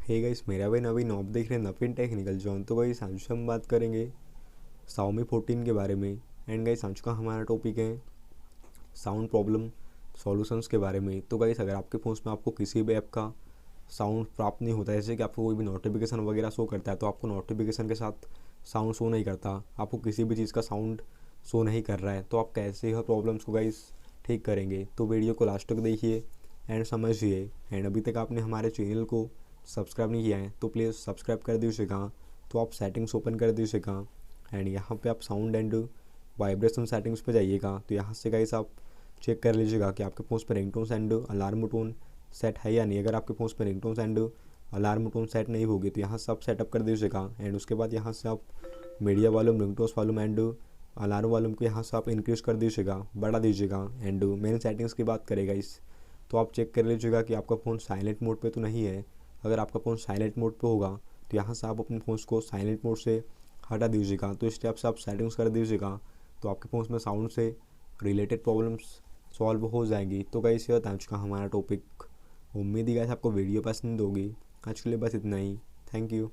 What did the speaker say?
Hey guys, मेरा भाई नवीन, आप देख रहे हैं नवीन टेक्निकल जॉन। तो गाइस आज हम बात करेंगे Xiaomi 14 के बारे में। एंड गाइस आज का हमारा टॉपिक है साउंड प्रॉब्लम सॉल्यूशंस के बारे में। तो गाइस अगर आपके फ़ोन में आपको किसी भी ऐप का साउंड प्राप्त नहीं होता है, जैसे कि आपको कोई भी नोटिफिकेशन वगैरह शो करता है तो आपको नोटिफिकेशन के साथ साउंड शो नहीं करता, आपको किसी भी चीज़ का साउंड शो नहीं कर रहा है, तो आप कैसे यह प्रॉब्लम्स को गाइस ठीक करेंगे। तो वीडियो को लास्ट तक देखिए एंड समझिए। एंड अभी तक आपने हमारे चैनल को सब्सक्राइब नहीं किया है तो प्लीज़ सब्सक्राइब कर दीजिएगा। तो आप सेटिंग्स ओपन कर दीजिएगा एंड यहाँ पे आप साउंड एंड वाइब्रेशन सेटिंग्स पे जाइएगा। तो यहाँ से गाइस आप चेक कर लीजिएगा कि आपके फ़ोन पर ringtones and alarm tone set है या नहीं। अगर आपके फ़ोन पर ringtones and alarm tone set नहीं होगी तो यहाँ से आप सेटअप कर दीजिएगा। एंड उसके बाद यहाँ से आप media volume, ringtones volume and alarm volume को यहाँ से आप इंक्रीज़ कर दीजिएगा, बढ़ा दीजिएगा। एंड मेन सेटिंग्स की बात करेगा इस, तो आप चेक कर लीजिएगा कि आपका फ़ोन साइलेंट मोड पे तो नहीं है। अगर आपका फ़ोन साइलेंट मोड पे होगा तो यहाँ से आप अपने फ़ोन को साइलेंट मोड से हटा दीजिएगा। तो इस टाइप से आप सेटिंग्स कर दीजिएगा तो आपके फ़ोन में साउंड से रिलेटेड प्रॉब्लम्स सॉल्व हो जाएंगी। तो गाइस ये था आज का हमारा टॉपिक। उम्मीद है गाइस आपको वीडियो पसंद होगी। आज के लिए बस इतना ही। Thank you.